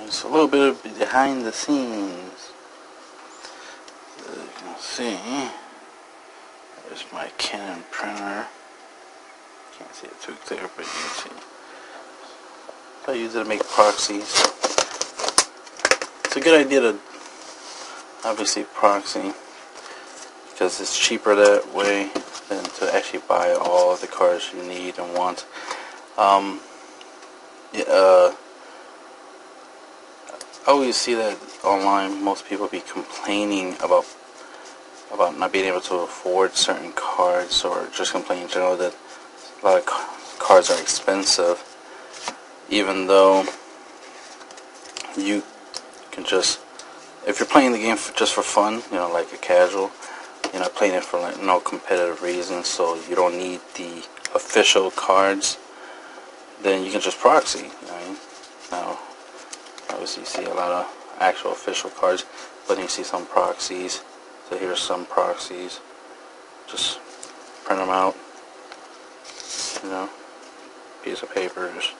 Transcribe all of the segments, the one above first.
It's a little bit of behind the scenes. As you can see, there's my Canon printer. Can't see it too clear, but you can see. I use it to make proxies. It's a good idea to obviously proxy because it's cheaper that way than to actually buy all the cards you need and want. I always see that online. Most people be complaining about not being able to afford certain cards, or just complaining in general that a lot of cards are expensive, even though you can just, if you're playing the game just for fun, you know, like a casual, you're not playing it for like no competitive reasons, so you don't need the official cards, then you can just proxy. You know what I mean? Now, obviously you see a lot of actual official cards, but you see some proxies. So here's some proxies. Just print them out. You know, piece of paper, just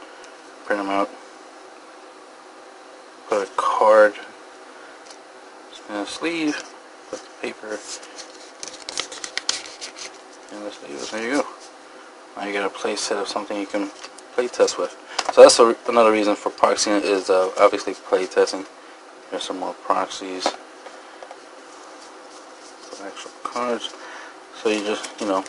print them out. Put a card in a sleeve. Put the paper in the sleeve. There you go. Now you got a play set of something you can play test with. So that's another reason for proxying is obviously play testing. Here's some more proxies. Some actual cards. So you just, you know,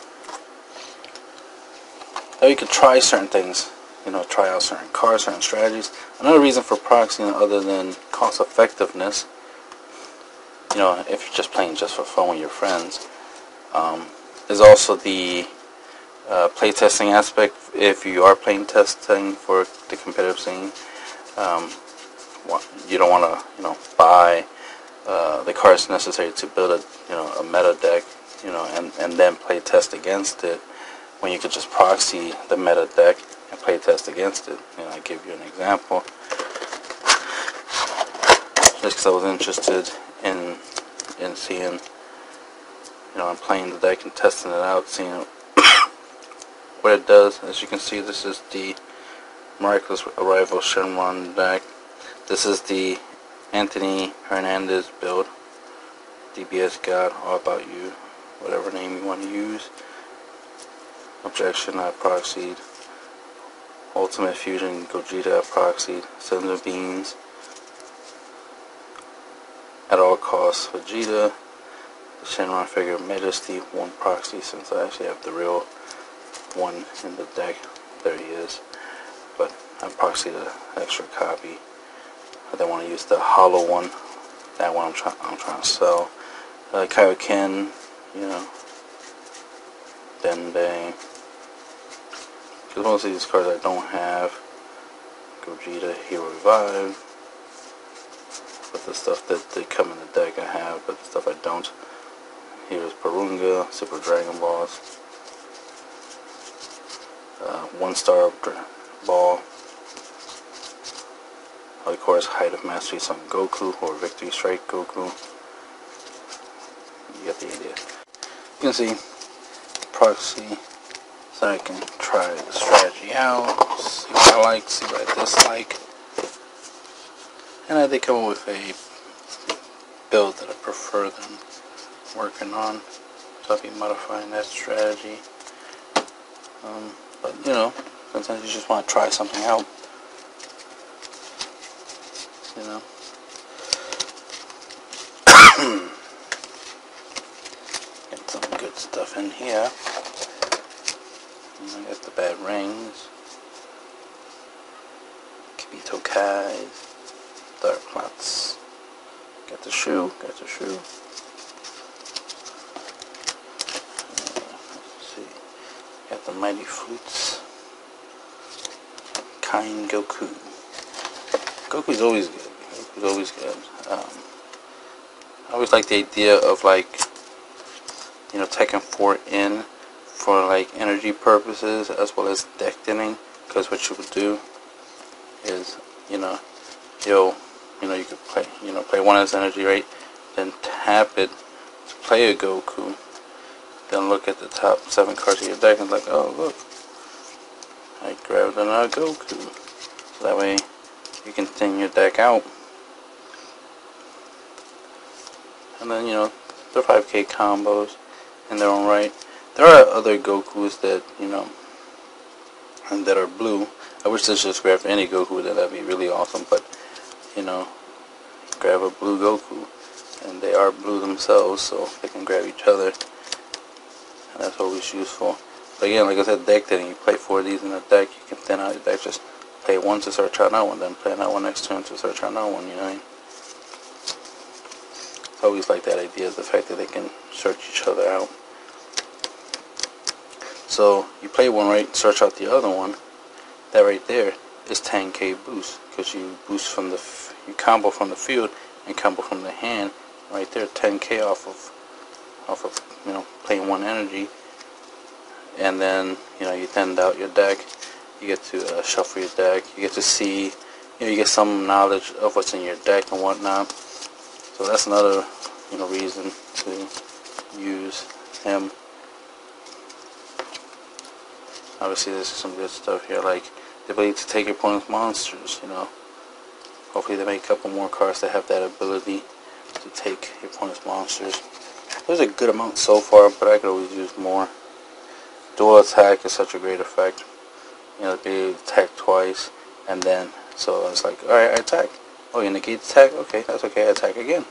you could try certain things. You know, try out certain cards, certain strategies. Another reason for proxying, other than cost effectiveness, you know, if you're just playing just for fun with your friends, is also the playtesting aspect. If you are playing testing for the competitive scene, you don't want to, you know, buy the cards necessary to build a, you know, a meta deck, you know, and then play test against it, when you could just proxy the meta deck and play test against it. You know, I give you an example, just because I was interested in seeing, you know, I'm playing the deck and testing it out, seeing what it does. As you can see, this is the Miraculous Arrival Shenron deck. This is the Anthony Hernandez build. DBS God, All About You, whatever name you want to use. Objection, I proxied. Ultimate Fusion, Gogeta, I proxied. Cinder Beans. At all costs, Vegeta. The Shenron figure, Majesty, one proxy, since I actually have the real one in the deck. There he is. But I proxied an extra copy. I don't want to use the hollow one. That one I'm trying to sell. Kaioken, you know, Denbei. Because most of these cards I don't have. Gogeta, Hero Revive. But the stuff that they come in the deck I have, but the stuff I don't. Here's Porunga, Super Dragon Balls. 1-star ball. Of course, Height of Mastery Son Goku, or Victory Strike Goku. You get the idea. You can see proxy, so I can try the strategy out, see what I like, see what I dislike, and I did come up with a build that I prefer than working on, so I'll be modifying that strategy. But you know, sometimes you just want to try something out. You know. Get some good stuff in here. And I got the bad rings. Kibito Kai. Dark Plots. Got the shoe. Let's see. Got the Mighty Flutes. Kind Goku. Goku's always good. I always like the idea of, like, you know, Tekken 4 in for like energy purposes as well as deck thinning. Because what you would do is, you know, you could play one as energy, right? Then tap it to play a Goku. Then look at the top 7 cards of your deck and like, oh look, I grabbed another Goku. So that way you can thin your deck out. And then, you know, they're 5K combos in their own right. There are other Gokus that, you know, and that are blue. I wish this just grabbed any Goku, that'd be really awesome, but, you know, grab a blue Goku, and they are blue themselves, so they can grab each other, and that's always useful. But again, like I said, deck thinning, you play 4 of these in a deck, you can thin out your deck, just play one to start trying out one, then play another one next turn to start trying out one, you know what I mean? I always like that idea, the fact that they can search each other out. So you play one right, search out the other one. That right there is 10k boost, because you boost from the you combo from the field and combo from the hand. Right there, 10k off of you know, playing one energy. And then, you know, you thinned out your deck. You get to shuffle your deck. You get to see, you know, you get some knowledge of what's in your deck and whatnot. So that's another, you know, reason to use him. Obviously, there's some good stuff here, like the ability to take your opponent's monsters. You know, hopefully they make a couple more cards that have that ability to take your opponent's monsters. There's a good amount so far, but I could always use more. Dual attack is such a great effect. You know, the ability to attack twice, and then so it's like, all right, I attack. Oh, you negate the attack? Okay, that's okay, I attack again.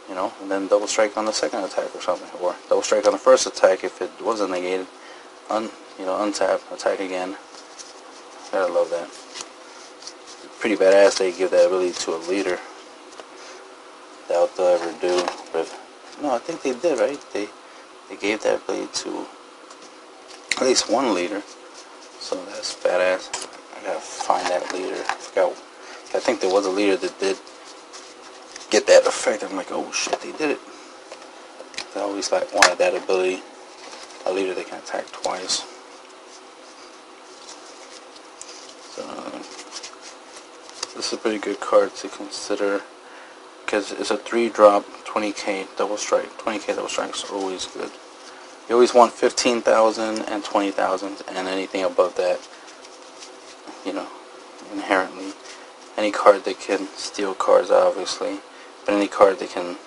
You know, and then double strike on the second attack or something. Or double strike on the first attack if it wasn't negated. You know, untap, attack again. Gotta love that. Pretty badass they give that ability to a leader. Doubt they'll ever do. But, no, I think they did, right? They gave that ability to at least one leader. So that's badass. I gotta find that leader. I forgot. I think there was a leader that did get that effect. I'm like, oh shit, they did it. I always like wanted that ability. A leader that can attack twice. So this is a pretty good card to consider, because it's a 3-drop 20k double strike. 20k double strikes are always good. You always want 15,000 and 20,000, and anything above that, you know, inherently. Any card that can steal cards, obviously, but any card that can,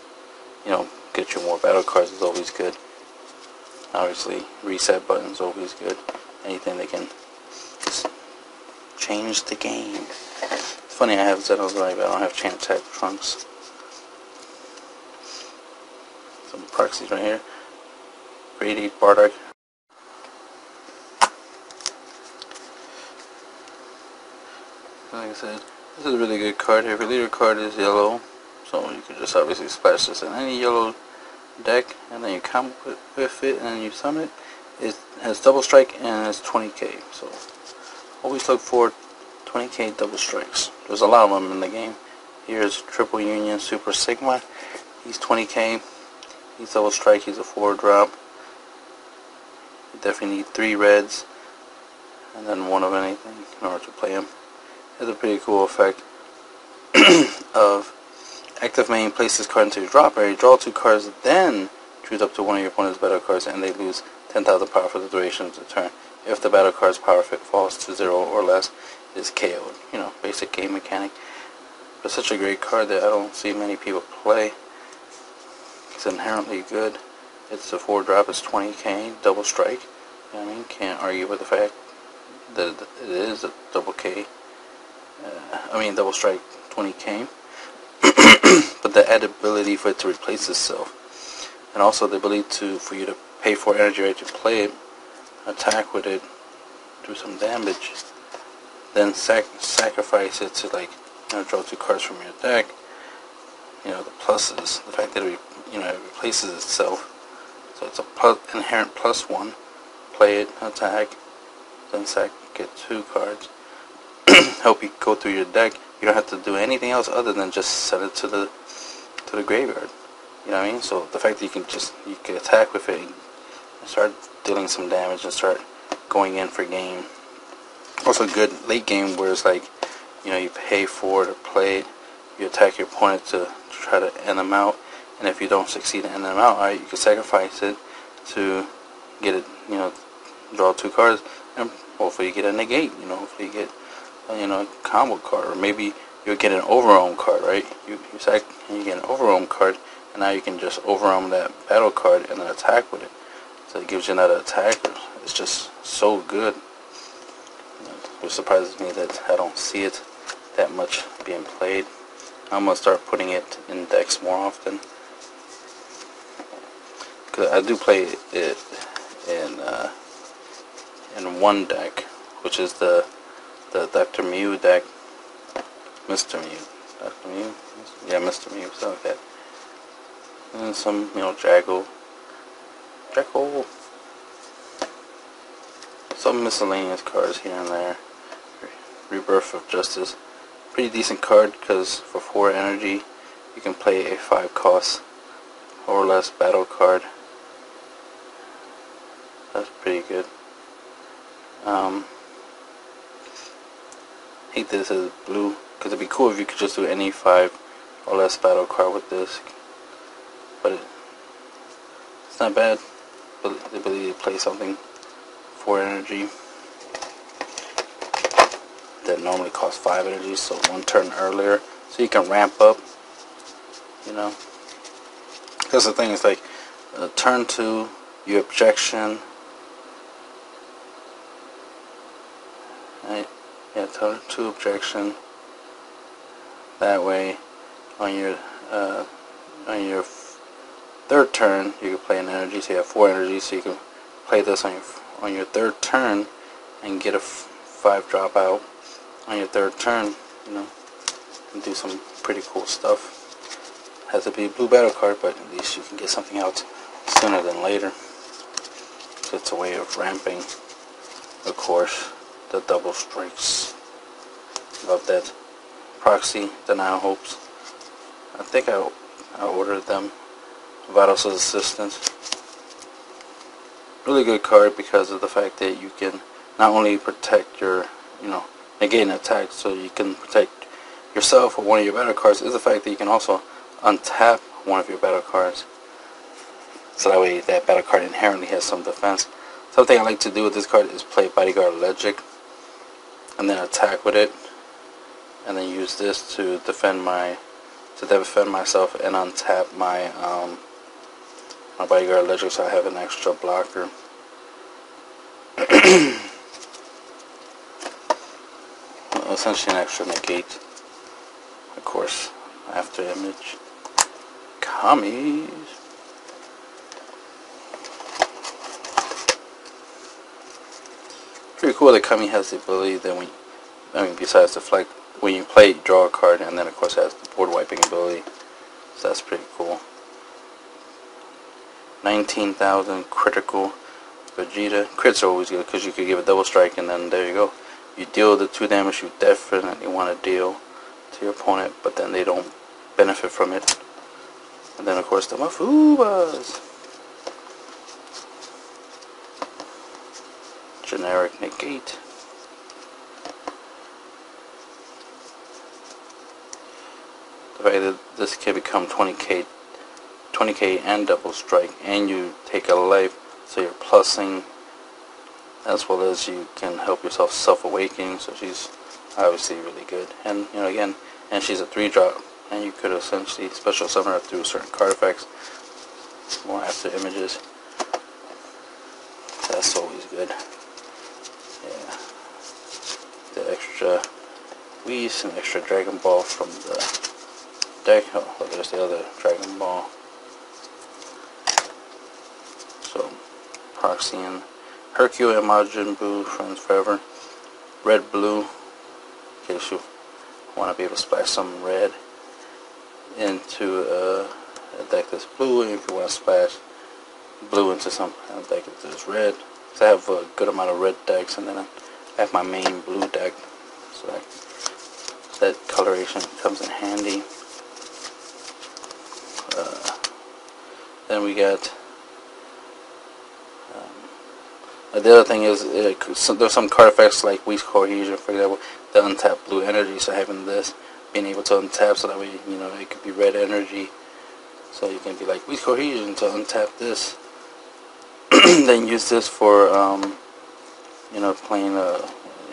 you know, get you more battle cards is always good. Obviously, reset button is always good. Anything that can just change the game. It's funny, I have Xenoblade, but I don't have Chain Attack Trunks. Some proxies right here. Grade 8 Bardock. Like I said, this is a really good card here. Every leader card is yellow, so you can just obviously splash this in any yellow deck, and then you combo with it, and then you summon it. It has double strike and it's 20k, so always look for 20k double strikes. There's a lot of them in the game. Here's Triple Union Super Sigma. He's 20k. He's double strike. He's a 4-drop. You definitely need 3 reds and then 1 of anything in order to play him. It's a pretty cool effect of active main, place this card into your drop area, draw 2 cards, then choose up to one of your opponent's battle cards, and they lose 10,000 power for the duration of the turn. If the battle card's power falls to 0 or less, it is KO'd. You know, basic game mechanic. But such a great card that I don't see many people play. It's inherently good. It's a 4-drop, it's 20k, double strike. You know what I mean? Can't argue with the fact that it is a double K. Double strike 20k. But the added ability for it to replace itself, and also the ability for you to pay for energy right to play it, attack with it, do some damage, then sacrifice it to, like, you know, draw 2 cards from your deck. You know, the pluses, the fact that it replaces itself, so it's a inherent +1. Play it, attack, then get 2 cards. Help you go through your deck. You don't have to do anything else other than just set it to the graveyard. You know what I mean? So the fact that you can attack with it and start dealing some damage and start going in for game. Also good late game where it's like, you know, you pay for to play it, you attack your opponent to try to end them out, and if you don't succeed in ending them out, alright, you can sacrifice it to get it, you know, draw 2 cards, and hopefully you get a negate, you know, hopefully you get combo card, or maybe you get an overwhelm card, right? You sack and you get an overwhelm card, and now you can just overwhelm that battle card and then attack with it. So it gives you another attacker. It's just so good. Which surprises me that I don't see it that much being played. I'm gonna start putting it in decks more often, because I do play it in one deck, which is the Dr. Mew deck. Mr. Mew. Dr. Mew? Yeah, Mr. Mew, something like that. And some, Jackal. Some miscellaneous cards here and there. Rebirth of Justice. Pretty decent card, because for 4 energy, you can play a 5 cost or less battle card. That's pretty good. I hate that this is blue, because it'd be cool if you could just do any 5 or less battle card with this. But it's not bad. But the ability to play something 4 energy that normally costs 5 energy, so 1 turn earlier, so you can ramp up. Because the thing is, like, turn 2, you objection. Right? Yeah, turn 2 objection. That way, on your 3rd turn, you can play an energy. So you have 4 energy, so you can play this on your 3rd turn and get a 5 drop out on your 3rd turn. And do some pretty cool stuff. Has to be a blue battle card, but at least you can get something out sooner than later. So it's a way of ramping, of course, the double strikes. Love that. Proxy, Denial Hopes. I think I ordered them. Vitals Assistance. Really good card, because of the fact that you can not only protect your, negate an attack, so you can protect yourself or one of your battle cards, is the fact that you can also untap one of your battle cards. So that way that battle card inherently has some defense. Something I like to do with this card is play Bodyguard Legic and then attack with it, and then use this to defend myself and untap my my Bodyguard Legic, so I have an extra blocker. Essentially an extra negate. Of course, after image. Commies. Pretty cool that Kami has the ability that besides the flag, when you play, draw a card, and then of course has the board wiping ability. So that's pretty cool. 19,000 critical Vegeta. Crits are always good, because you could give a double strike, and then there you go. You deal the 2 damage you definitely want to deal to your opponent, but then they don't benefit from it. And then of course the Mafubas. Generic negate. The fact that this can become 20k and double strike, and you take a life, so you're plussing, as well as you can help yourself self-awakening. So she's obviously really good. And again, and she's a 3-drop, and you could essentially special summon her through certain card effects, more after images. That's always good. Yeah, the extra Whis and extra Dragon Ball from the deck. Oh, look, there's the other Dragon Ball. So, Proxy and Hercule and Majin Buu, friends forever. Red, blue, in case you want to be able to splash some red into a deck that's blue, and if you want to splash blue into some deck that's red. So I have a good amount of red decks, and then I have my main blue deck, so that coloration comes in handy. Then we got the other thing is there's some card effects like Weak Cohesion, for example, that untap blue energy. So having this, being able to untap, so that way it could be red energy. So you can be like Weak Cohesion to untap this, then use this for playing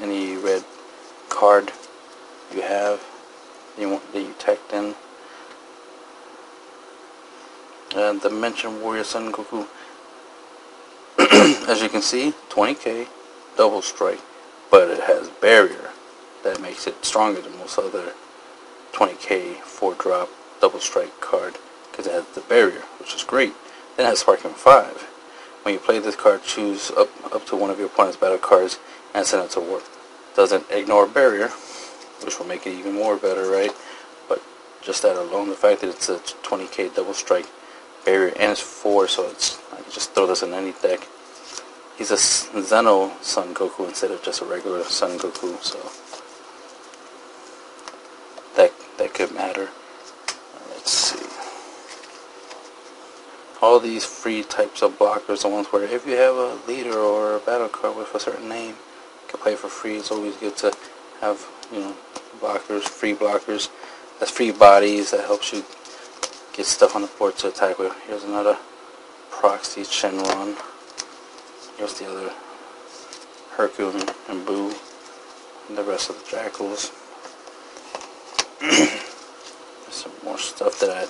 any red card you have that you tacked in. And Dimension Warrior Sun Goku. As you can see, 20k double strike, but it has barrier that makes it stronger than most other 20k 4-drop double strike card, because it has the barrier, which is great. Then it has Sparking 5. When you play this card, choose up to one of your opponent's battle cards and send it to war. Doesn't ignore barrier, which will make it even more better, right? But just that alone, the fact that it's a 20k double strike barrier and it's 4, so it's I can just throw this in any deck. He's a Xeno Sun Goku instead of just a regular Sun Goku, so that could matter. Let's see. All these free types of blockers are ones where if you have a leader or a battle card with a certain name, you can play for free. It's always good to have, you know, blockers, free blockers. That's free bodies that helps you get stuff on the board to attack with. Here's another Proxy Shenron. Here's the other Hercule and Boo and the rest of the Jackals. There's some more stuff that I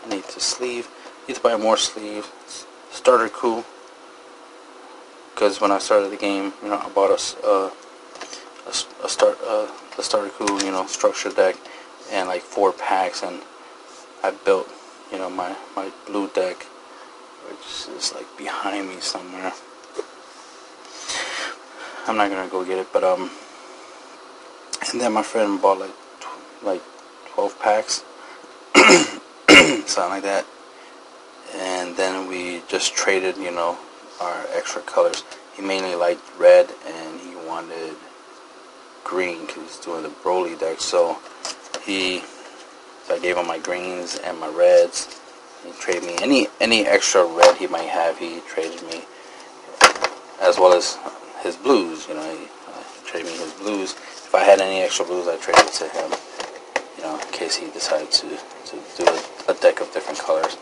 need to sleeve. Need to buy more sleeves. Starter Coup, because when I started the game, you know, I bought the Starter Coup, you know, structure deck and like 4 packs, and I built, you know, my blue deck, which is like behind me somewhere. I'm not gonna go get it, but and then my friend bought like 12 packs, something like that, and then we just traded, you know, our extra colors. He mainly liked red and he wanted green because he's doing the Broly deck, so I gave him my greens and my reds. He traded me any extra red he might have. He traded me, as well as his blues. You know, he traded me his blues. If I had any extra blues, I traded to him. You know, in case he decided to do a deck of different colors.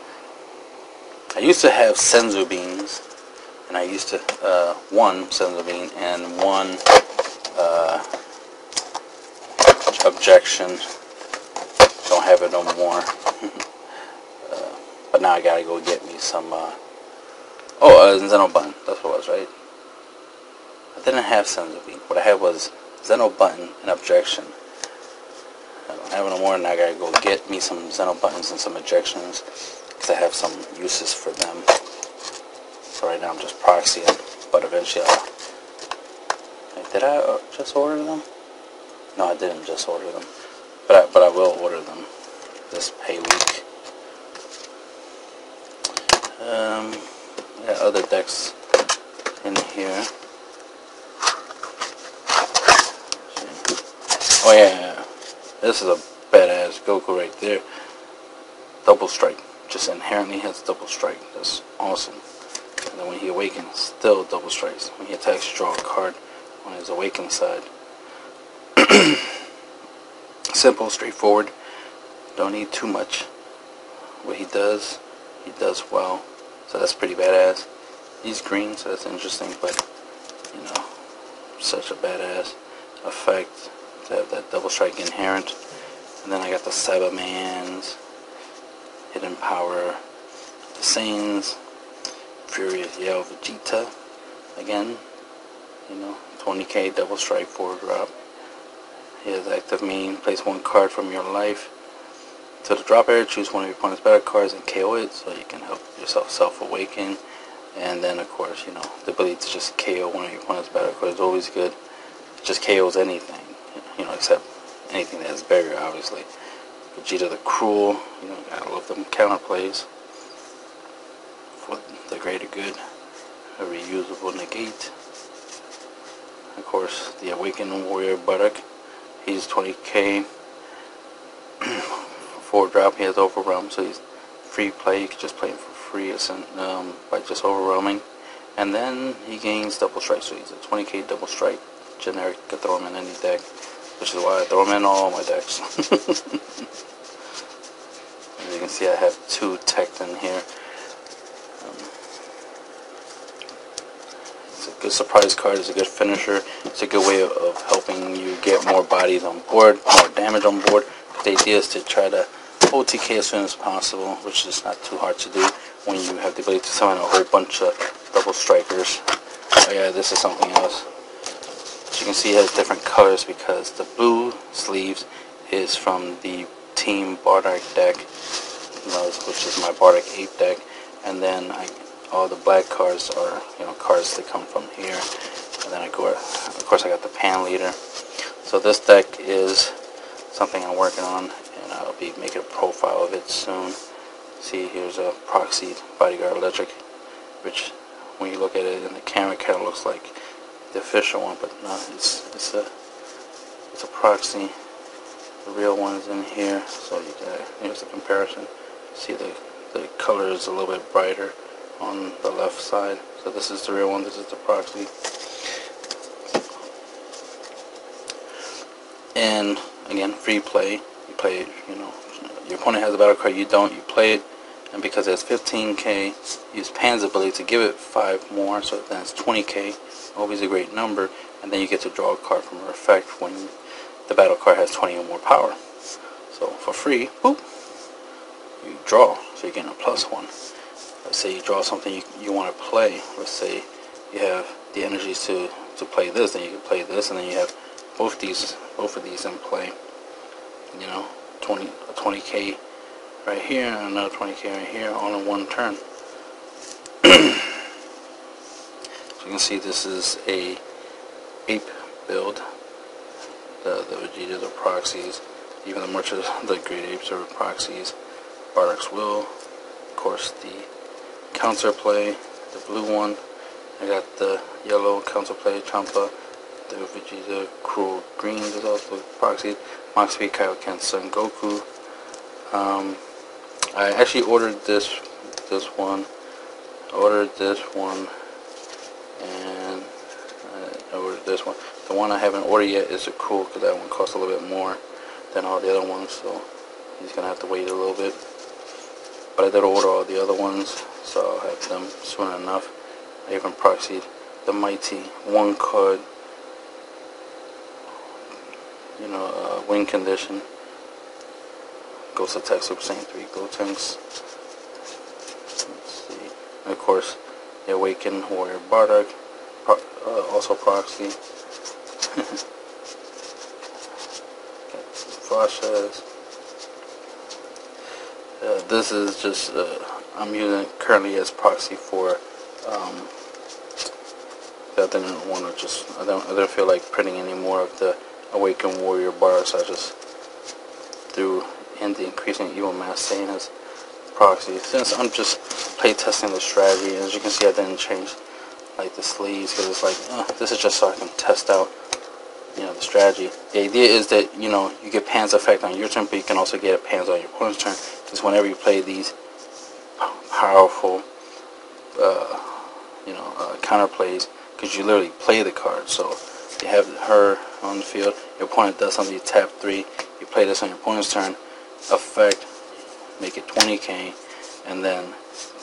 I used to have Senzu beans, and I used to one Senzu bean and one objection. Don't have it no more. But now I gotta go get me some. Zeno Button. That's what it was, right? I didn't have Senzu bean. What I had was Zeno Button and objection. I don't have it no more, and I gotta go get me some Zeno buttons and some ejections, because I have some uses for them. So right now I'm just proxying, but eventually did I just order them? No, I didn't just order them, but I will order them this pay week. Yeah, other decks in here. Oh yeah. This is a badass Goku right there. Double strike. Just inherently has double strike. That's awesome. And then when he awakens, still double strikes. When he attacks, draw a card on his awakened side. Simple, straightforward. Don't need too much. What he does well. So that's pretty badass. He's green, so that's interesting, but, you know, such a badass effect to have that double strike inherent. And then I got the Cybermans, Hidden Power, the Saiyans, Furious Yell Vegeta, again, you know, 20k double strike 4-drop. He has active main, place 1 card from your life to the drop area, choose one of your opponent's battle cards and KO it, so you can help yourself self-awaken. And then of course, you know, the ability to just KO one of your opponent's battle cards is always good. It just KOs anything, you know, except anything that has barrier, obviously. Vegeta the Cruel, you know, gotta love them counterplays for the greater good. A reusable negate. Of course, the Awakened Warrior Buttock. He's 20k 4-drop. He has Overwhelm, so he's free play. You can just play him for free by just overwhelming. And then he gains double strike, so he's a 20k double strike generic. You can throw him in any deck, which is why I throw him in all my decks. As you can see, I have 2 teched in here. It's a good surprise card. It's a good finisher. It's a good way of helping you get more bodies on board, more damage on board. The idea is to try to OTK as soon as possible, which is not too hard to do when you have the ability to summon a whole bunch of double strikers. Oh yeah, this is something else. As you can see, it has different colors because the blue sleeves is from the Team Bardock deck, which is my Bardock 8 deck, and then all the black cards are cards that come from here, and then of course I got the Pan Leader. So this deck is something I'm working on, and I'll be making a profile of it soon. See, here's a Proxy Bodyguard Electric, which when you look at it in the camera, it kind of looks like the official one, but no, it's a proxy. The real one's in here, so here's the comparison. See, the color is a little bit brighter on the left side. So this is the real one, this is the proxy. And again, free play. You play it, your opponent has a battle card, you don't, you play it, and because it's 15k, use Pan's ability to give it 5 more, so then it's 20k. Always a great number, and then you get to draw a card from her effect when the battle card has 20 or more power. So for free, boop, you draw, so you're getting a +1. Let's say you draw something you want to play. Let's say you have the energies to play this, then you can play this, and then you have both of these in play. 20k right here, and another 20k right here, all in one turn. So you can see this is a ape build. The Vegetas are proxies. Even the Merchants, the Great Apes are proxies. Bardock's Will, of course the counterplay, the blue one. I got the yellow counterplay, Champa. The Vegeta Cruel Green is also proxy. Moxie, Kaioken, Son Goku. I actually ordered this one. I ordered this one, and I ordered this one. The one I haven't ordered yet is a Cruel, because that one costs a little bit more than all the other ones, so he's gonna have to wait a little bit. But I did order all the other ones, so I'll have them soon enough. I even proxied the Mighty 1 card, win condition. Ghost Attack Super Saiyan 3 Gotenks. Let's see. And of course, the Awakened Warrior Bardock, also proxy. Flashes. This is just I'm using it currently as proxy for. I didn't want to I didn't feel like printing any more of the Awakened Warrior Bardock, so I just threw in the Increasing Evil Mass Saiyan as proxy. Since I'm just play testing the strategy, and as you can see, I didn't change like the sleeves, because it's like this is just so I can test out the strategy. The idea is that you get Pan's effect on your turn, but you can also get Pan's on your opponent's turn, because whenever you play these powerful counter plays, because you literally play the card. So you have her on the field, your opponent does something, you tap 3, you play this on your opponent's turn, effect, make it 20k, and then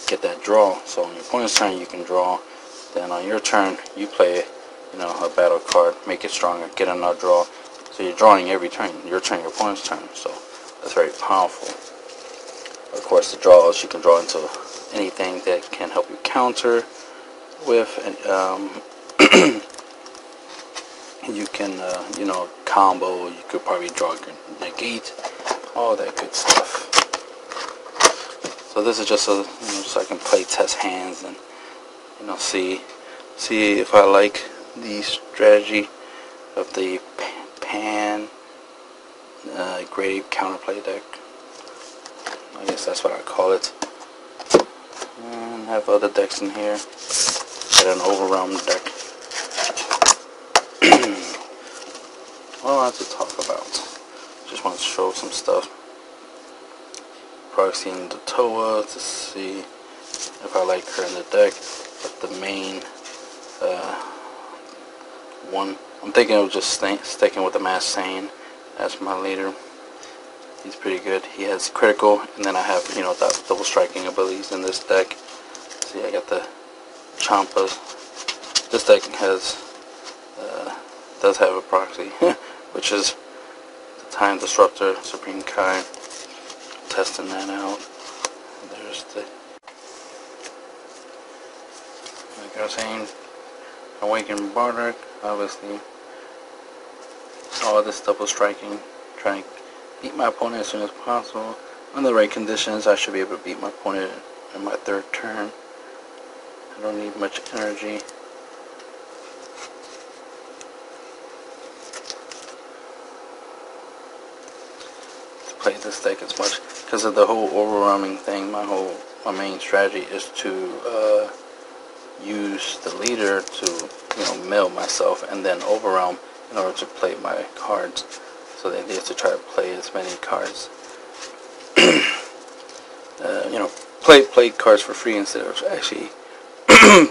get that draw. So on your opponent's turn you can draw, then on your turn you play a battle card, make it stronger, get another draw. So you're drawing every turn, your turn, your opponent's turn. So that's very powerful. Of course, the draws, you can draw into anything that can help you counter with, and you can combo. You could probably draw negate, all that good stuff. So this is just so I can play test hands and see if I like the strategy of the Pan Great Ape counterplay deck. I guess that's what I call it. And I have other decks in here. Got an Overwhelm deck. What do I have to talk about? Just want to show some stuff. Proxying the Toa to see if I like her in the deck. But the main one, I'm thinking of just sticking with the Mass Saiyan as my leader. He's pretty good. He has critical, and then I have double striking abilities in this deck. See, I got the Champas, This deck does have a proxy, which is the Time Disruptor, Supreme Kai. Testing that out. There's the, like I was saying, Awakened Bardock, obviously. All this double striking, trying to beat my opponent as soon as possible. Under the right conditions, I should be able to beat my opponent in my third turn. I don't need much energy. To play this deck as much, because of the whole overwhelming thing. My main strategy is to use the leader to mill myself and then overwhelm in order to play my cards. So the idea is to try to play as many cards, play cards for free instead of actually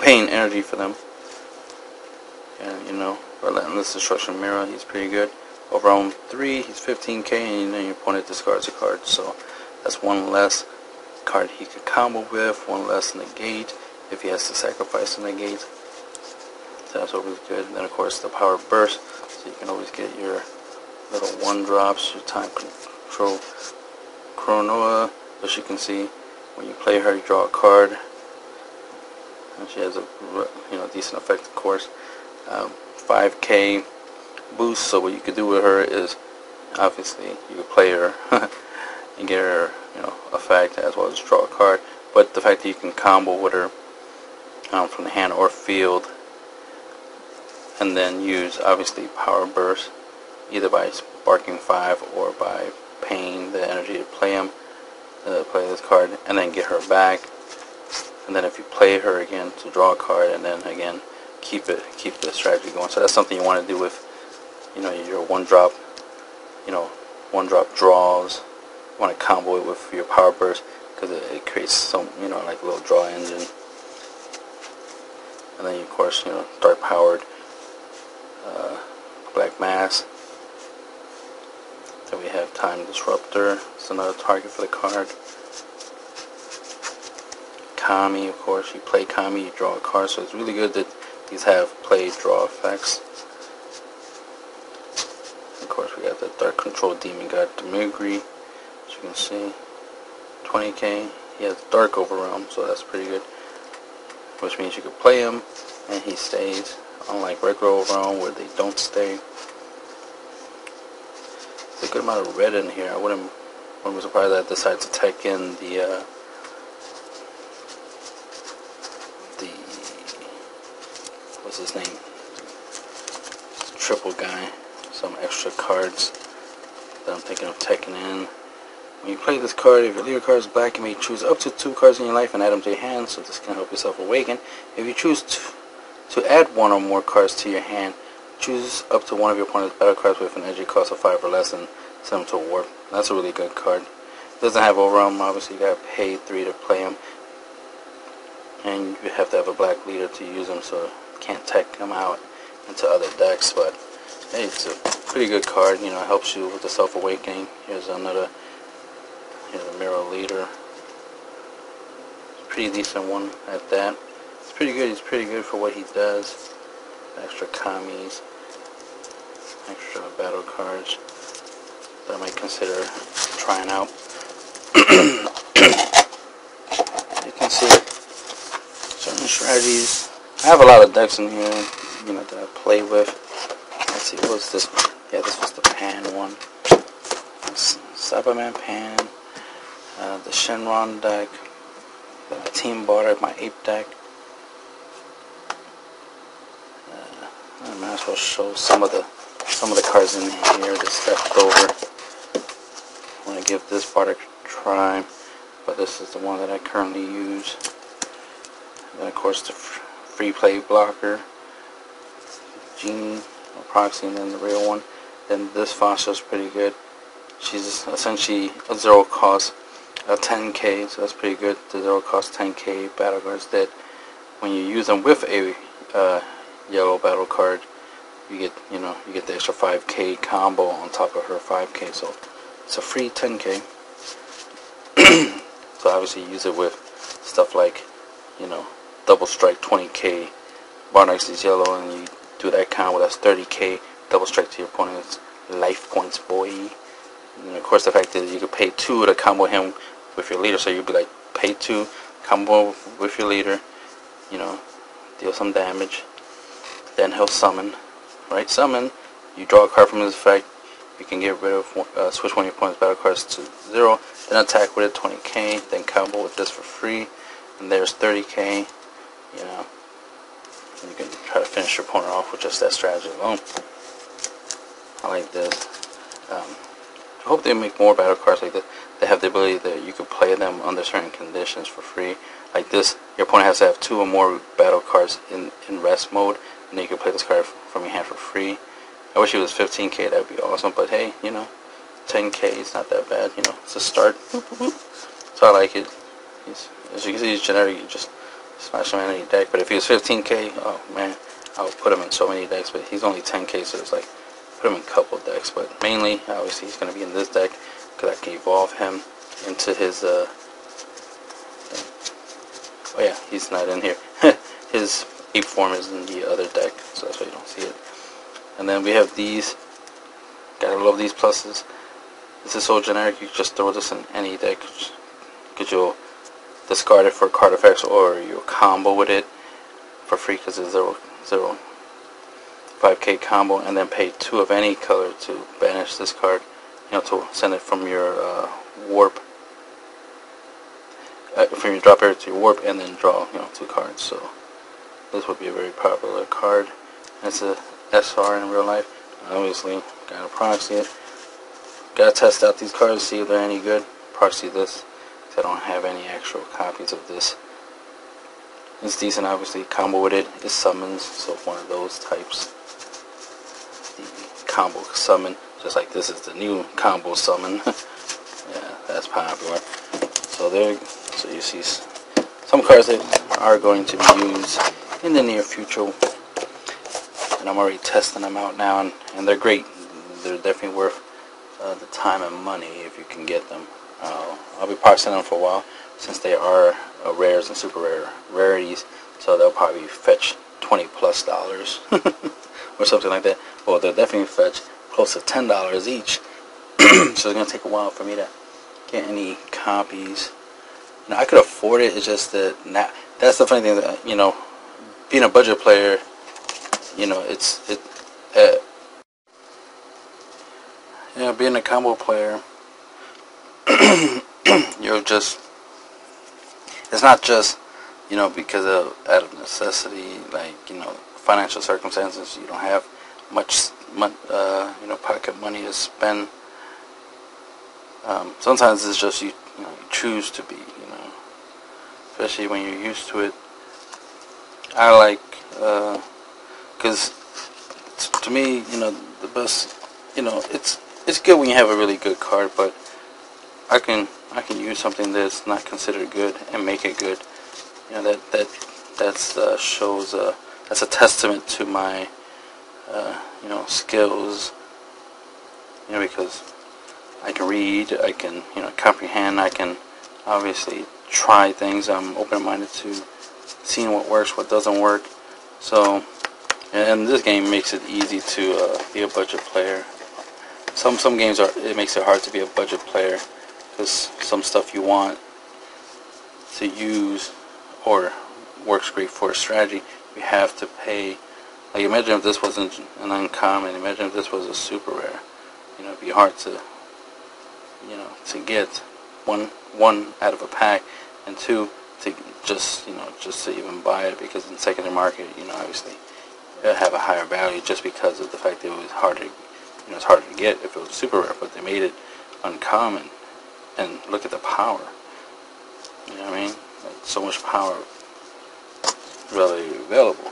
paying energy for them. And Relentless Destruction Mirror, he's pretty good. Overwhelm 3, he's 15k, and then your opponent discards a card. So that's one less card he could combo with, one less negate if he has to sacrifice a negate. So that's always good. And then of course the Power Burst, so you can always get your little 1-drops, your Time Control Chronoa. As you can see, when you play her, you draw a card, and she has a decent effect, of course. 5k boost. So what you could do with her is, obviously, you could play her and get her, effect as well as draw a card. But the fact that you can combo with her from the hand or field, and then use obviously Power Burst, either by sparking 5 or by paying the energy to play this card, and then get her back. And then if you play her again to draw a card, and then again keep the strategy going. So that's something you want to do with your 1-drop, 1-drop draws. You want to combo it with your Power Burst, because it creates some like a little draw engine. And then of course Dark Powered Black Mass. Then we have Time Disruptor. It's another target for the card. Kami, of course, you play Kami, you draw a card. So it's really good that these have play draw effects. Of course, we got the Dark Control Demon God Demigri, as you can see, 20k. He has Dark Overwhelm, so that's pretty good. Which means you can play him and he stays. Unlike regular Overwhelm, where they don't stay. There's a good amount of red in here. I wouldn't be surprised that I decided to tech in the what's his name? Triple guy. Some extra cards that I'm thinking of teching in. When you play this card, if your leader card is black, you may choose up to 2 cards in your life and add them to your hand, so this can help yourself awaken. If you choose to add 1 or more cards to your hand, choose up to one of your opponent's battle cards with an energy cost of 5 or less and send them to a warp. That's a really good card. It doesn't have overwhelm, obviously you gotta pay 3 to play him. And you have to have a black leader to use them, so you can't tech them out into other decks, but hey, it's a pretty good card. It helps you with the self-awakening. Here's a Mirror Leader. It's a pretty decent one at that. It's pretty good. He's pretty good for what he does. Extra Kamis, extra battle cards that I might consider trying out. You can see certain strategies. I have a lot of decks in here, that I play with. Let's see, what was this one? Yeah, this was the Pan one. Cyberman Pan, the Shenron deck, the Team Bardock, my Ape deck. I might as well show some of the cards in here that's left over. I want to give this Bardock a try, but this is the one that I currently use. And then of course the free play blocker, Genie or Proxy, and then the real one. Then this Fasha is pretty good. She's essentially a 0 cost 10k, so that's pretty good. The 0 cost 10k battle cards that when you use them with a yellow battle card, you get the extra 5k combo on top of her 5k, so it's a free 10k. So obviously use it with stuff like double strike 20k Barnex is yellow, and you do that combo. That's 30k double strike to your opponent's life points, boy. And of course, the fact is you could pay 2 to combo him with your leader, so you'd be like, pay 2, combo with your leader, you know, deal some damage. Then he'll summon, right? Summon. You draw a card from his effect. You can get rid of, switch one of your opponent's battle cards to 0. Then attack with it, 20k. Then combo with this for free. And there's 30k. You know, and you can try to finish your opponent off with just that strategy alone. I like this. I hope they make more battle cards like this. They have the ability that you can play them under certain conditions for free. Like this, your opponent has to have 2 or more battle cards in rest mode, and then you can play this card from your hand for free. I wish it was 15k, that would be awesome, but hey, you know, 10k is not that bad, you know, it's a start. So I like it. As you can see, he's generic, you just smash him in any deck, but if he was 15k, oh man, I would put him in so many decks, but he's only 10k, so it's like, put him in a couple decks, but mainly, obviously, he's going to be in this deck, because I can evolve him into his, oh yeah, he's not in here. His ape form is in the other deck, so that's why you don't see it. And then we have these. Gotta love these pluses. This is so generic, you can just throw this in any deck, because you'll discard it for card effects, or you'll combo with it for free, because it's 5k combo, and then pay 2 of any color to banish this card, you know, to send it from your warp, from your drop area to your warp, and then draw, you know, 2 cards. So this would be a very popular card. It's a SR in real life. Obviously, gotta proxy it. Gotta test out these cards, see if they're any good. Proxy this, because I don't have any actual copies of this. It's decent, obviously. Combo with it is summons, so one of those types. The combo summon, just like this is the new combo summon. Yeah, that's popular. So there, so you see some cards that are going to be used in the near future. And I'm already testing them out now, and they're great. They're definitely worth the time and money if you can get them. I'll be parsing them for a while, since they are rares and super rare rarities, so they'll probably fetch $20+ or something like that. Well, they'll definitely fetch close to $10 each. So it's gonna take a while for me to get any copies. You know, I could afford it. It's just that now, that's the funny thing, that, you know, being a budget player, you know, being a combo player, you're just, it's not just, you know, because of out of necessity, like, you know, financial circumstances, you don't have much you know, pocket money to spend. Sometimes it's just you know, you choose to be, you know, especially when you're used to it. I like, because to me, you know, the best, you know, it's good when you have a really good card, but I can use something that's not considered good and make it good. You know, that shows that's a testament to my you know, skills. You know, because I can read, I can, you know, comprehend, I can obviously try things. I'm open-minded to seeing what works, what doesn't work. So, and this game makes it easy to be a budget player. Some games it makes it hard to be a budget player, because some stuff you want to use or works great for a strategy, you have to pay. Like, imagine if this wasn't an uncommon. Imagine if this was a super rare. You know, it'd be hard to, you know, to get one out of a pack, and 2 to just, you know, just to even buy it, because in secondary market, you know, obviously it'll have a higher value just because of the fact that it was harder. You know, it's harder to get if it was super rare, but they made it uncommon, and look at the power. You know what I mean? Like, so much power readily available.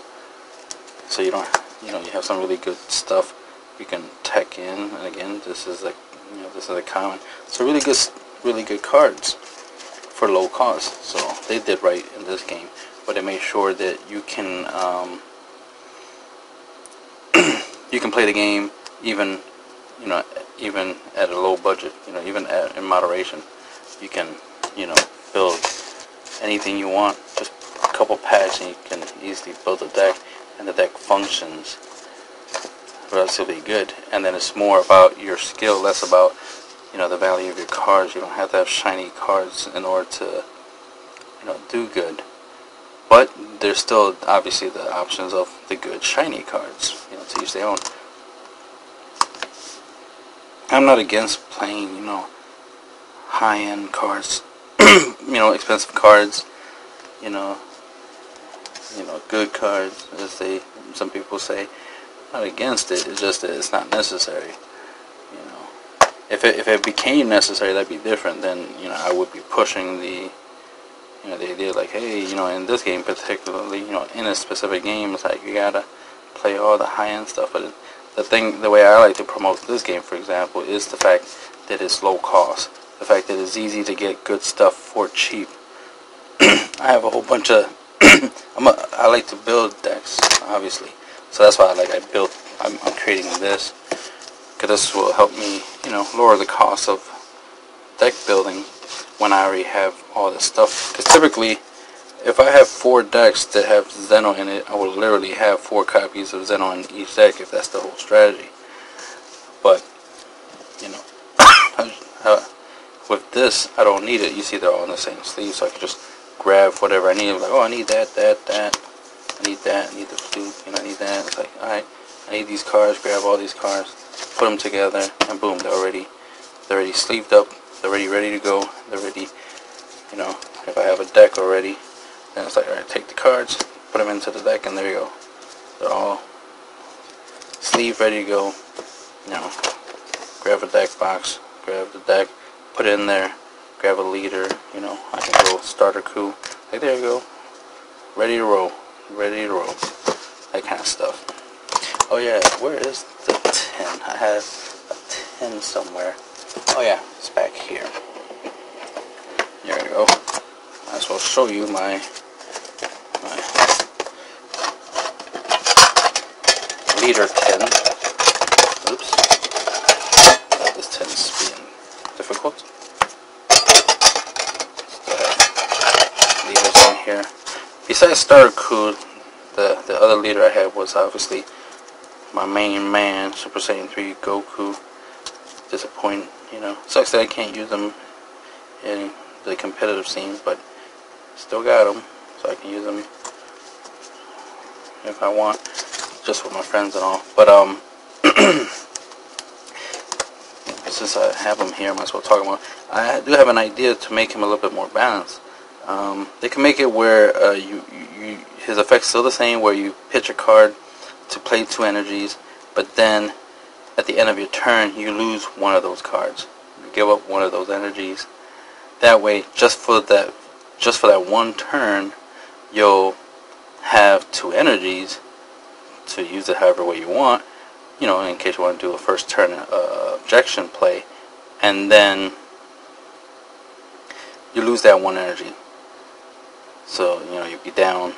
So you don't, you know, you have some really good stuff you can tech in, and again, this is like, you know, this is a common. So really good cards for low cost. So they did right in this game, but they made sure that you can you can play the game even, you know, even at a low budget. You know, even in moderation, you can, you know, build anything you want. Just a couple packs, and you can easily build a deck. and the deck functions relatively good. And then it's more about your skill, less about, you know, the value of your cards. You don't have to have shiny cards in order to, you know, do good. But there's still obviously the options of the good shiny cards, you know, to each their own. I'm not against playing, you know, high-end cards, you know, expensive cards, you know, good cards, as some people say. I'm not against it. It's just that it's not necessary. You know, if it became necessary, that'd be different. Then, you know, I would be pushing the, you know, the idea like, hey, you know, in this game particularly, you know, in a specific game, it's like you gotta play all the high-end stuff. But the way I like to promote this game, for example, is the fact that it's low cost. The fact that it's easy to get good stuff for cheap. I have a whole bunch of I like to build decks, obviously. So that's why I'm creating this, because this will help me, you know, lower the cost of deck building when I already have all this stuff. Because typically, if I have 4 decks that have Zeno in it, I will literally have 4 copies of Zeno in each deck if that's the whole strategy. But, you know, with this, I don't need it. You see, they're all in the same sleeve, so I can just grab whatever I need. I'm like, oh, I need that. I need that. I need the flute. You know, I need that. It's like, alright, I need these cards. Grab all these cards, put them together, and boom, they're already sleeved up. They're already ready to go. They're ready. You know, if I have a deck already, then it's like, alright, take the cards, put them into the deck, and there you go. They're all sleeved, ready to go. You know, grab a deck box, grab the deck, put it in there, grab a leader, you know, I can go starter coup, like there you go, ready to roll, that kind of stuff. Oh yeah, where is the tin? I have a tin somewhere. Oh yeah, it's back here. There we go. Might as well show you my leader tin. Oops. This tin is being difficult. Leaders in here. Besides starter coup, the other leader I had was obviously my main man, Super Saiyan 3 Goku. Disappointing, you know. Sucks that I can't use them in the competitive scene, but still got them, so I can use them if I want, just with my friends and all. But since I have them here, I might as well talk about. I do have an idea to make him a little bit more balanced. They can make it where his effect's still the same, where you pitch a card to play 2 energies, but then at the end of your turn you lose one of those cards. You give up one of those energies. That way, just for that one turn, you'll have 2 energies to use it however way you want. You know, in case you want to do a first turn objection play, and then you lose that 1 energy. So, you know, you'll be down.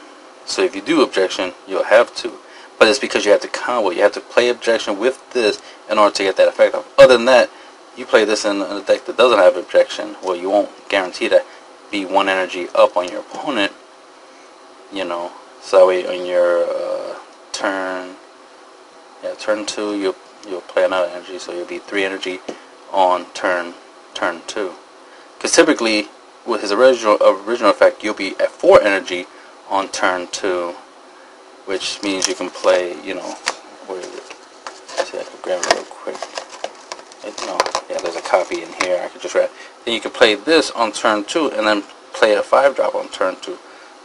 So if you do objection, you'll have 2. But it's because you have to combo. You have to play objection with this in order to get that effect off. Other than that, you play this in a deck that doesn't have objection, well, you won't guarantee to be 1 energy up on your opponent. You know, so that way on your turn 2, you'll play another energy, so you'll be 3 energy on turn 2. Because typically, with his original effect, you'll be at 4 energy on turn 2, which means you can play, you know, where is it? Let's see, I can grab it real quick. Yeah, there's a copy in here. I could just grab. Then you can play this on turn 2, and then play a 5-drop on turn 2.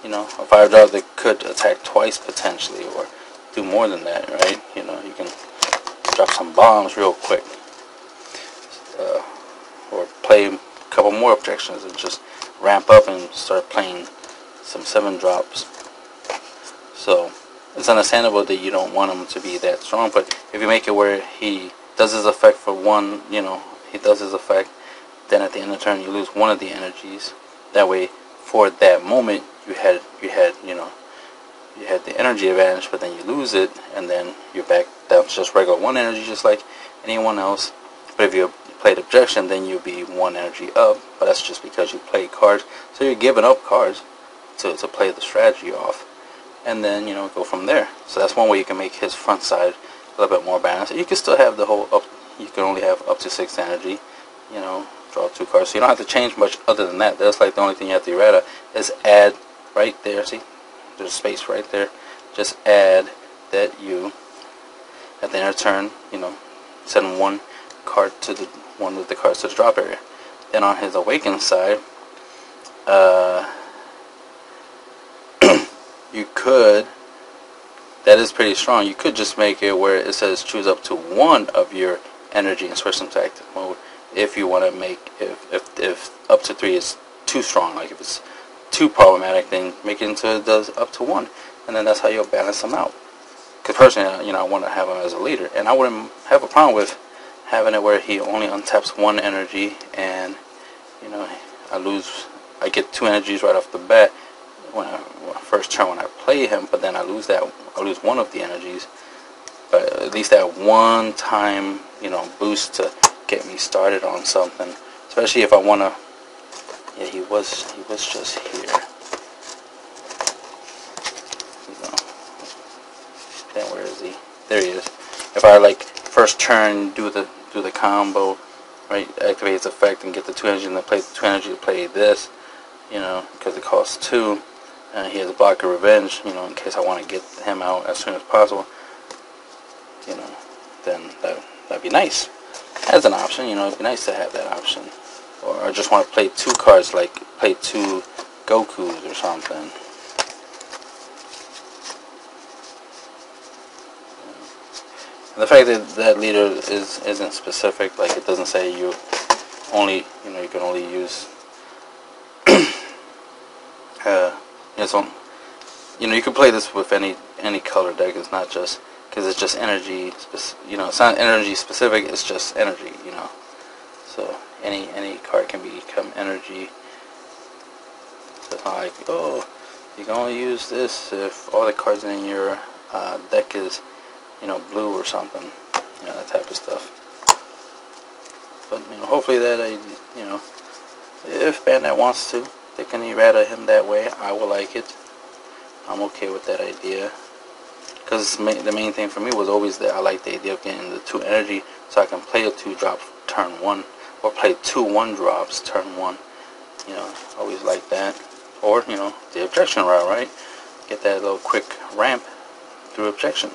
You know, a 5-drop that could attack twice potentially, or do more than that, right? You know, you can drop some bombs real quick, or play a couple more objections and just ramp up and start playing some 7-drops. So it's understandable that you don't want him to be that strong, but if you make it where he does his effect for 1, you know, he does his effect, then at the end of the turn you lose 1 of the energies. That way, for that moment, you had the energy advantage, but then you lose it, and then you're back down to just regular 1 energy, just like anyone else. But if you played objection, then you'll be 1 energy up, but that's just because you played cards. So you're giving up cards to play the strategy off. and then go from there. So that's one way you can make his front side a little bit more balanced. You can still have the whole up. You can only have up to 6 energy. Draw 2 cards. So you don't have to change much other than that. That's like the only thing you have to errata is add right there. See, there's space right there. Just add that you at the end of turn, send one of the cards to the drop area. Then on his awakened side, you could. That is pretty strong. You could just make it where it says choose up to 1 of your energy and switch them to active mode. If you want to make, if up to 3 is too strong, like if it's too problematic, then make it into it does up to 1, and then that's how you'll balance them out. Because personally, I want to have him as a leader, and I wouldn't have a problem with having it where he only untaps 1 energy, and I get 2 energies right off the bat when first turn when I play him, but then I lose 1 of the energies. But at least that one time, boost to get me started on something. Especially if I want to. Yeah, he was just here. Okay, where is he? There he is. If I like first turn do the combo, right? Activate its effect and get the 2 energy and then play the 2 energy to play this. Because it costs 2. He has a block of revenge. In case I want to get him out as soon as possible. Then that'd be nice as an option. It'd be nice to have that option. Or I just want to play 2 cards, like play 2 Gokus or something. And the fact that that leader isn't specific, like it doesn't say you only, you can only use. You can play this with any color deck. It's not just because it's just energy. It's not energy specific. It's just energy. So any card can become energy. So it's not like, oh, you can only use this if all the cards in your deck is blue or something. That type of stuff. But hopefully that if Bandai wants to, they can errata him that way. I will like it. I'm okay with that idea. Because the main thing for me was always that I like the idea of getting the 2 energy, so I can play a 2-drop turn 1, or play 2 1-drops turn 1. Always like that. Or the objection route, right? Get that little quick ramp through objection.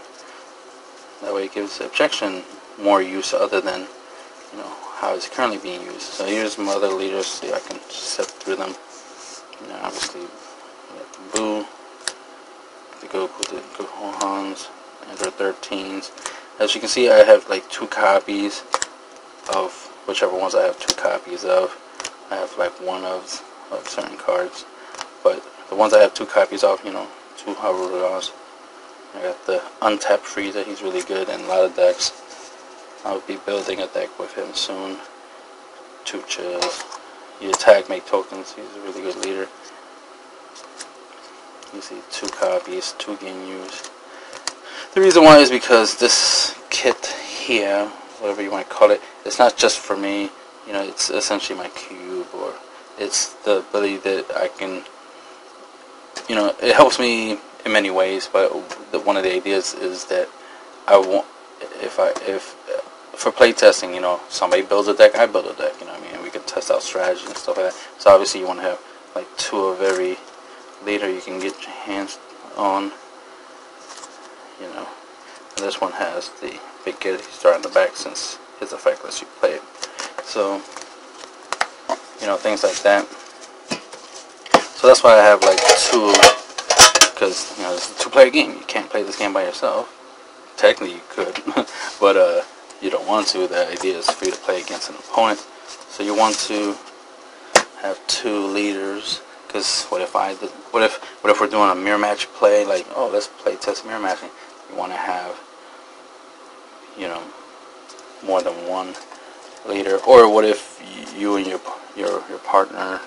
That way it gives objection more use other than how it's currently being used. So here's some other leaders. See, I can step through them. Obviously, the Boo, the Goku, the Gohans, and their 13s. As you can see, I have like 2 copies of whichever ones I have 2 copies of. I have like 1 of certain cards, but the ones I have 2 copies of, 2 Harurus. I got the untapped Frieza. He's really good in a lot of decks. I'll be building a deck with him soon. 2 Chills. You attack, make tokens. He's a really good leader. You see 2 copies, 2 Ginyus. The reason why is because this kit here, whatever you want to call it, it's not just for me. It's essentially my cube, or it's the ability that I can, it helps me in many ways. But one of the ideas is that I want, if for playtesting, somebody builds a deck, I build a deck. We can test out strategy and stuff like that. So obviously you want to have like 2 of every leader you can get your hands on. And this one has the big Gathering TCG in the back, since his effect lets you play it. So things like that. So that's why I have like 2, because it's a 2-player game. You can't play this game by yourself. Technically you could, but you don't want to. The idea is for you to play against an opponent. So you want to have 2 leaders. Because what if we're doing a mirror match play? Like, oh, let's play test mirror matching. You want to have more than 1 leader. Or what if you and your partner,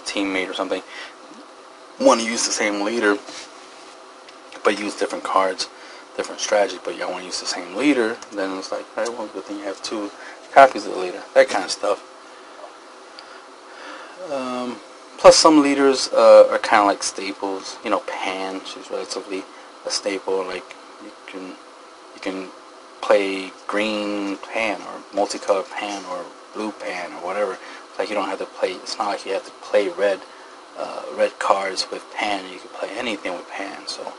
teammate or something, want to use the same leader, but use different cards, different strategies, but y'all want to use the same leader? Then it's like, all right, well, good thing you have 2 copies of the leader. That kind of stuff. Plus, some leaders are kind of like staples. You know, Pan, she's relatively a staple. Like you can play green Pan or multicolored Pan or blue Pan or whatever. It's like you don't have to play. It's not like you have to play red cards with Pan. You can play anything with Pan. So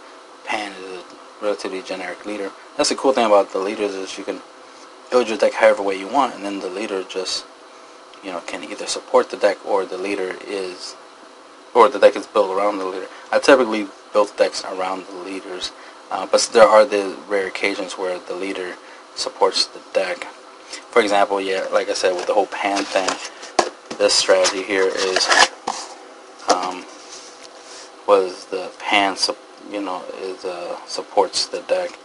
Pan is a relatively generic leader. That's the cool thing about the leaders is you can build your deck however way you want, and then the leader just, you know, can either support the deck or the deck is built around the leader. I typically build decks around the leaders, but there are the rare occasions where the leader supports the deck. For example, yeah, like I said, with the whole Pan thing, this strategy here is was the Pan supports the deck.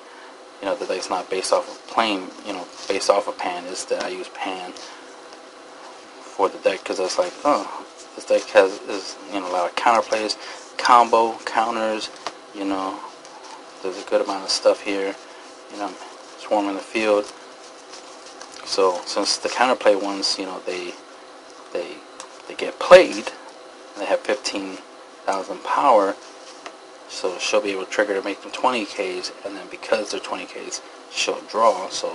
You know, the deck's not based off of playing, you know, based off of Pan. Is that I use Pan for the deck because it's like, oh, this deck is you know, a lot of counterplays, counters. You know, there's a good amount of stuff here. You know, swarming the field. So since the counterplay ones, you know, they get played, and they have 15,000 power. So she'll be able to trigger to make them 20Ks, and then because they're 20Ks, she'll draw. So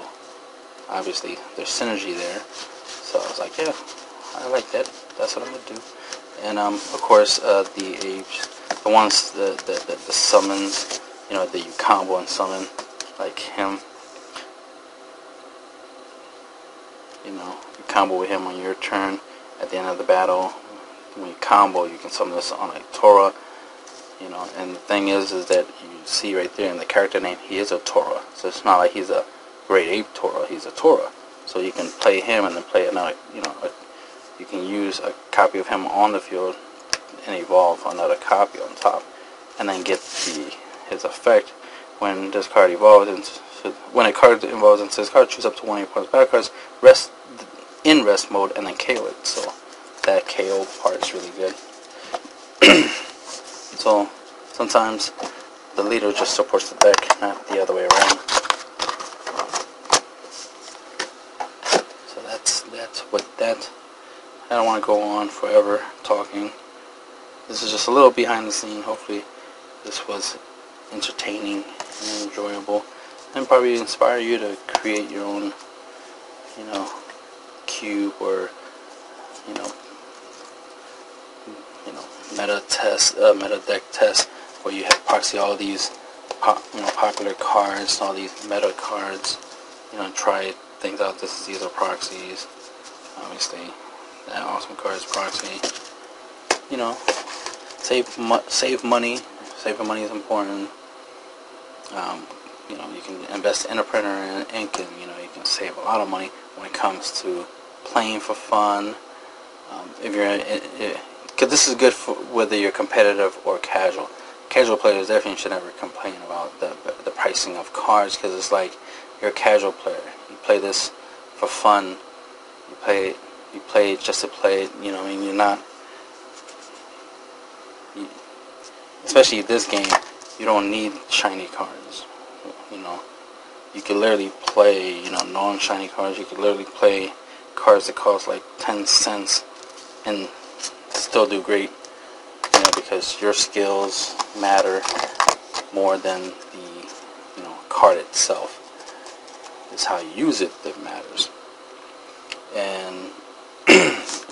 obviously there's synergy there. So I was like, yeah, I like that. That's what I'm gonna do. And of course, the summons, you know, that you combo and summon, like him. You know, you combo with him on your turn. At the end of the battle, when you combo, you can summon this on a Torah. You know, and the thing is that you see right there in the character name, he is a Torah. So it's not like he's a grade 8 Torah. He's a Torah. So you can play him and then play another. You know, you can use a copy of him on the field and evolve another copy on top, and then get his effect when this card evolves into. When a card evolves into this card, choose up to one of your opponent's battle cards, rest mode, and then KO it. So that KO part is really good. So sometimes the leader just supports the deck, not the other way around. So that's what that. I don't want to go on forever talking. This is just a little behind the scene. Hopefully this was entertaining and enjoyable, and probably inspire you to create your own, you know, cube or, you know, meta deck test where you have proxy all these popular cards, all these meta cards, you know, try things out. These are proxies, obviously. That awesome card is proxy. You know, save money. Saving money is important. You know, you can invest in a printer and ink, and you know, you can save a lot of money when it comes to playing for fun. If you're because this is good for whether you're competitive or casual. Casual players definitely should never complain about the pricing of cards, because it's like you're a casual player. You play this for fun. You play it just to play it. You know, I mean, you're not. Especially this game, you don't need shiny cards. You know, you could literally play, you know, non-shiny cards. You could literally play cards that cost like 10 cents and still do great, you know, because your skills matter more than the, you know, card itself. It's how you use it that matters. And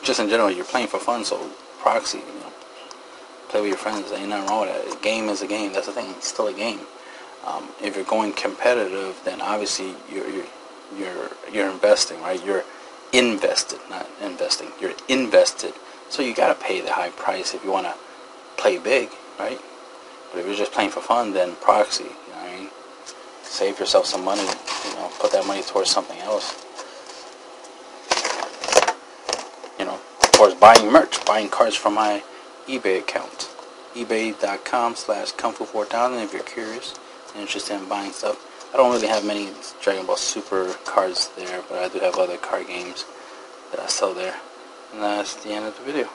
just in general, you're playing for fun, so proxy, you know, play with your friends. Ain't nothing wrong with that. A game is a game. That's the thing. It's still a game. If you're going competitive, then obviously you're investing, right? You're invested, not investing. You're invested. So you gotta pay the high price if you wanna play big, right? But if you're just playing for fun, then proxy. You know what I mean? Save yourself some money. You know, put that money towards something else. You know, towards buying merch, buying cards from my eBay account, ebay.com/kungfu4000. If you're curious and interested in buying stuff, I don't really have many Dragon Ball Super cards there, but I do have other card games that I sell there. And that's the end of the video.